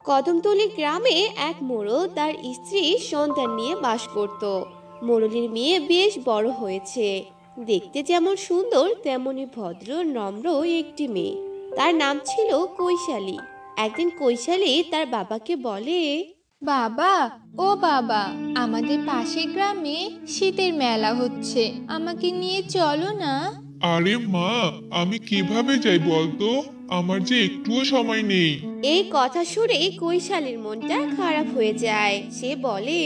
কদমতলী গ্রামে এক মোড়ল তার স্ত্রী সন্তান নিয়ে বাস করত। মোড়লের মেয়ে বেশ বড় হয়েছে, দেখতে যেমন সুন্দর তেমনি ভদ্র নম্র একটি মেয়ে। তার নাম ছিল কৈশালী। একদিন কৈশালী তার বাবাকে বলে, বাবা, ও বাবা, আমাদের পাশের গ্রামে শীতের মেলা হচ্ছে, আমাকে নিয়ে চলো না। আরে মা, আমি কিভাবে যাই বলতো? আমার যে একটুও সময় নেই। এই কথা শুনে কৈশালীর মনটা খারাপ হয়ে যায়। সে বলে,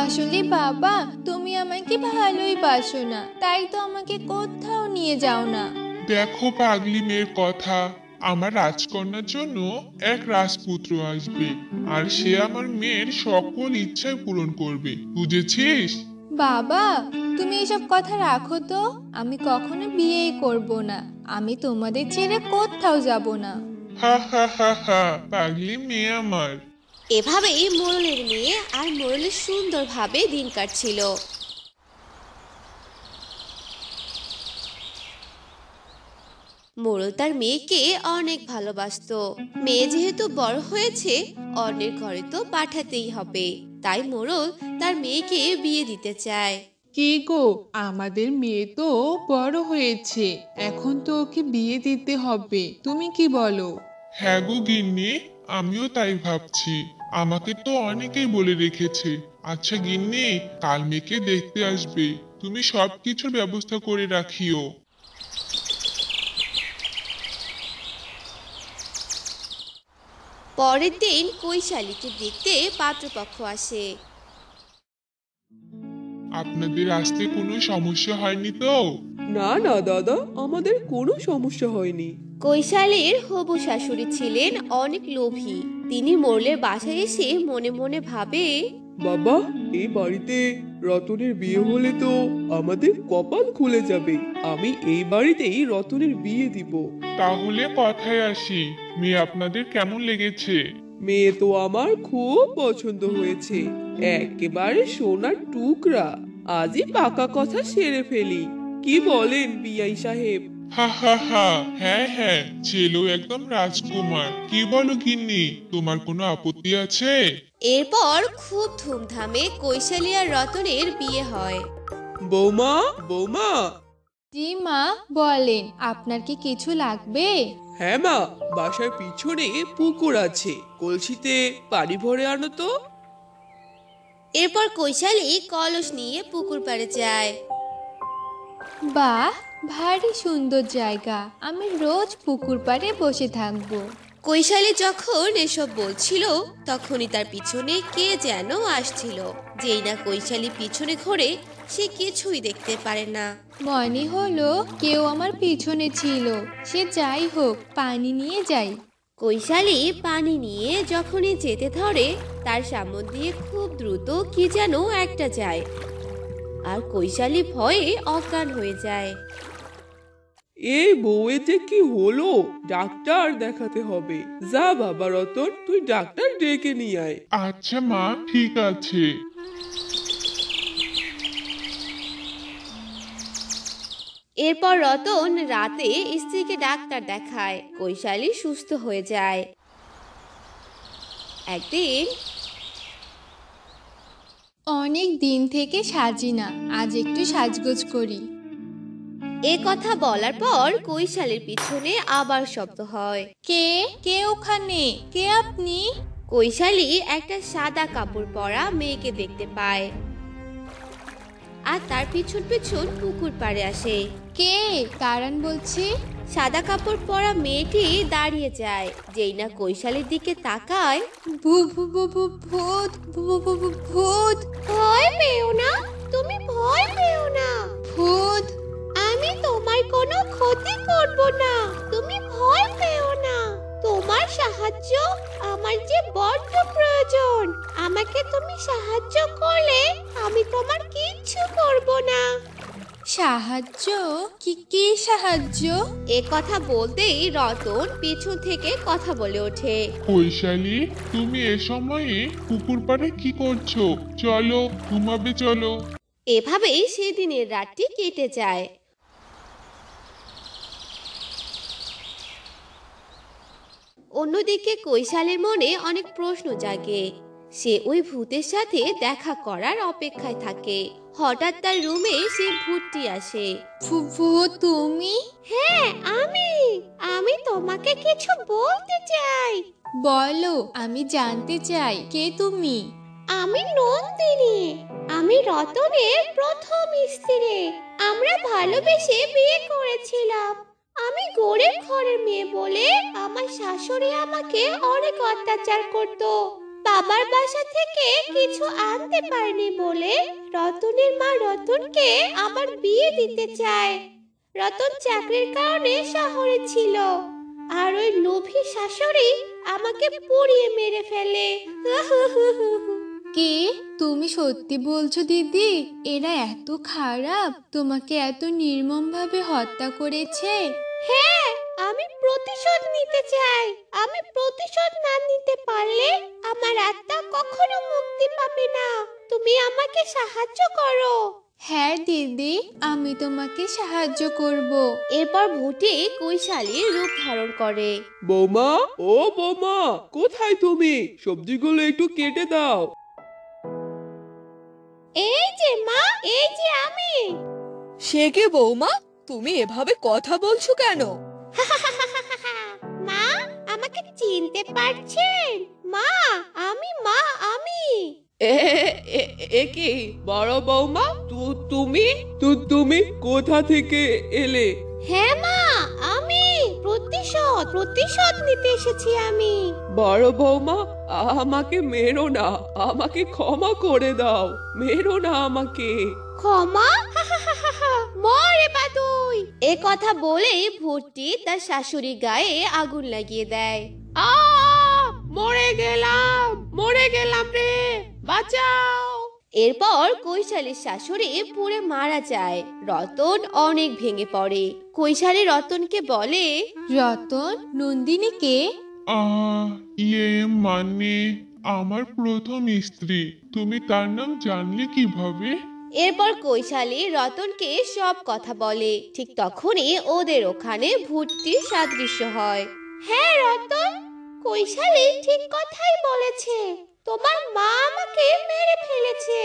আসলে বাবা, তুমি আমাকে ভালোই বাসো না, তাই তো আমাকে কোথাও নিয়ে যাও না। দেখো পাগলি মেয়ের কথা, আমার রাজকন্যার জন্য এক রাজপুত্র আসবে, আর সে আমার মেয়ের সকল ইচ্ছাই পূরণ করবে, বুঝেছিস? বাবা, তুমি এসব কথা রাখো তো, আমি কখনো বিয়েই করব না। আমি তোমাদের ছেড়ে কোথাও যাব না। হা হা হা হা, পাগলি মেয়ে আমার। এভাবেই মোড়লের মেয়ে আর মোড়লের সুন্দরভাবে দিন কাটছিল। মোড়ল তার মেয়েকে অনেক ভালোবাসতো। মেয়ে যেহেতু বড় হয়েছে, অন্যের ঘরে তো পাঠাতেই হবে, তাই মোড়ল তার মেয়েকে বিয়ে দিতে চায়। কি গো, আমাদের মেয়ে তো বড় হয়েছে, এখন তো ওকে বিয়ে দিতে হবে, তুমি কি বলো? হ্যাঁ গো গিন্নি, আমিও তাই ভাবছি। আমাকে তো অনেকেই বলে রেখেছে। আচ্ছা গিন্নি, কাল মেয়েকে দেখতে আসবে, তুমি সবকিছুর ব্যবস্থা করে রাখিও। পরের দিন কৈশালীকে দেখতে পাত্রপক্ষ আসে। আপনাদের আসতে কোনো সমস্যা হয়নি তো? না না দাদা, আমাদের কোনো সমস্যা হয়নি। কৈশালীর হবু শাশুড়ি ছিলেন অনেক লোভী। তিনি মোড়লের বাসায় এসে মনে মনে ভাবে, বাবা, এই বাড়িতে রতনের বিয়ে হলে তো আমাদের কপাল খুলে যাবে। আমি এই বাড়িতেই রতনের বিয়ে দিব। তাহলে কথায় আসি, মেয়ে আপনাদের কেমন লেগেছে? মেয়ে তো আমার খুব পছন্দ হয়েছে, একেবারে সোনার টুকরা। আজই পাকা কথা সেরে ফেলি, কি বলেন বিআই সাহেব? হা হা হা, হ্যাঁ হ্যাঁ, ছেলেও একদম রাজকুমার। কি বলো গিন্নি, তোমার কোনো আপত্তি আছে? এরপর খুব ধুমধামে কৈশালী আর রতনের বিয়ে হয়। বৌমা, বৌমা। জি মা, বলেন, আপনার কি কিছু লাগবে? হ্যাঁ মা, বাসার পিছনে পুকুর আছে, কলসিতে পানি ভরে আনো তো। এরপর কৈশালী কলস নিয়ে পুকুর পাড়ে যায়। বাহ, ভারী সুন্দর জায়গা, আমি রোজ পুকুর পাড়ে বসে থাকবো। কৈশালী যখন এসব বলছিল, তখনই তার পিছনে কে যেন আসছিল। যেই না কৈশালী পিছনে ঘোরে, সে কিছুই দেখতে পারে না। মনে হলো কেউ আমার পিছনে ছিল। সে যাই হোক, পানি নিয়ে যাই। কৈশালী পানি নিয়ে যখনই যেতে ধরে, তার সামনে দিয়ে খুব দ্রুত কি যেন একটা যায়, আর কৈশালী ভয়ে অজ্ঞান হয়ে যায়। এই বউয়ের যে কি হলো, ডাক্তার দেখাতে হবে। যা বাবা রতন, তুই ডাক্তার ডেকে নিয়ে আয়। আচ্ছা মা, ঠিক আছে। এরপর রতন রাতে স্ত্রীকে ডাক্তার দেখায়। কৈশালী সুস্থ হয়ে যায়। একদিন অনেক দিন থেকে সাজি না, আজ একটু সাজগোজ করি। এ কথা বলার পর কৈশালীর পিছনে আবার শব্দ হয়। কে কে ওখানে? কে আপনি? কৈশালী একটা সাদা কাপড় পরা মেয়েকে দেখতে পায়, আর তার পিছন পিছন পুকুর পাড়ে আসে। কে? দাঁড়ান বলছি। সাদা কাপড় পরা মেয়েটি দাঁড়িয়ে যায়। যেই না কৈশালীর দিকে তাকায়, ভূত ভূত ভূত। ভয় পেও না, তুমি ভয় পেও না, ভূত। আমি তোমার কোনো ক্ষতি করব না, তুমি ভয় পেও না। তোমার সাহায্য আমার যে বড্ড প্রয়োজন। আমাকে তুমি সাহায্য করলে আমি তোমার কিচ্ছু করব না। সাহায্য? কি সাহায্য? এ কথা বলতেই রতন পিছন থেকে কথা বলে ওঠে। কৈশালী, তুমি এ সময়ে পুকুর পাড়ে কি করছো? চলো, ঘুমাবে চলো। এভাবেই সেদিনের রাতটি কেটে যায়। অন্যদিকে কৈশালের মনে অনেক প্রশ্ন জাগে। সে ওই ভূতের সাথে দেখা করার অপেক্ষায় থাকে। হঠাৎ তার রুমে সে ভূতটি আসে। ফুফু, তুমি? হ্যাঁ, আমি তোমাকে কিছু বলতে চাই। বলো, আমি জানতে চাই কে তুমি। আমি নন্দিনী। আমি রতনের প্রথম স্ত্রী। আমরা ভালোবেসে বিয়ে করেছিলাম। আমি গরিব ঘরের মেয়ে বলে আমার শাশুড়ি আমাকে অনেক অত্যাচার করত। বাবার বাসা থেকে কিছু আনতে পারেনি বলে রতনের মা রতনকে আমার বিয়ে দিতে চায়। রতন চাকরির কারণে শহরে ছিল, আর ওই লোভী শাশুড়ি আমাকে পুড়িয়ে মেরে ফেলে। কে? তুমি সত্যি বলছো দিদি? এরা এত খারাপ, তোমাকে এত নির্মমভাবে হত্যা করেছে? হ্যাঁ, আমি প্রতিশোধ নিতে চাই। আমি প্রতিশোধ না নিতে পারলে আমার আত্মা কখনো মুক্তি পাবে না। তুমি আমাকে সাহায্য করো। হ্যাঁ দিদি, আমি তোমাকে সাহায্য করব। এরপর ভূতে কৈশালীর রূপ ধারণ করে। বৌমা, ও বৌমা, কোথায় তুমি? সবজিগুলো একটু কেটে দাও। এই যে মা, এই যে আমি। সে কে বৌমা? তুমি এভাবে কথা বলছো কেন? মা, আমাকে চিনতে পারছেন? মা, আমি। এ এ এ কি বড় বৌমা? তুমি তুমি কোথা থেকে এলে? হ্যাঁ মা, আমি প্রতিশোধ নিতে এসেছি আমি। বড় বৌমা, আমাকে মেরো না, আমাকে ক্ষমা করে দাও, মেরো না আমাকে। ক্ষমা? মরে বাদুই। এ কথা বলেই ভূতটি তার শাশুড়ির গায়ে আগুন লাগিয়ে দেয়। মরে গেলাম রে, বাঁচাও। এরপর কৈশালীর শাশুড়ি পুড়ে মারা যায়। রতন অনেক ভেঙে পড়ে। কৈশালী রতনকে বলে, রতন, নন্দিনীকে? ইয়ে মানে আমার প্রথম স্ত্রী। তুমি তার নাম জানলে কিভাবে? এরপর কৈশালী রতনকে সব কথা বলে। ঠিক তখনই ওদের ওখানে ভূতটির সাদৃশ্য হয়। হ্যাঁ রতন, কৈশালী ঠিক কথাই বলেছে। তোমার মা আমাকে মেরে ফেলেছে।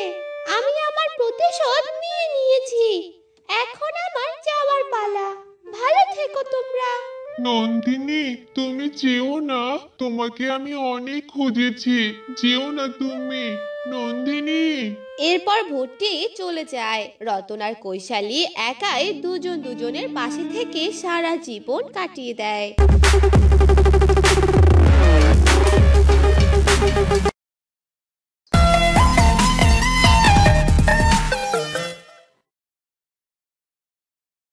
আমি আমার প্রতিশোধ নিয়ে নিয়েছি। এখন আমার যাওয়ার পালা। ভালো থেকো তোমরা। নন্দিনী, তুমি যেও না, তোমাকে আমি অনেক খুঁজেছি। যেও না তুমি, নন্দিনী। এরপর ভূতটি চলে যায়। রতন আর কৈশালী একাই দুজনের পাশে থেকে সারা জীবন কাটিয়ে দেয়।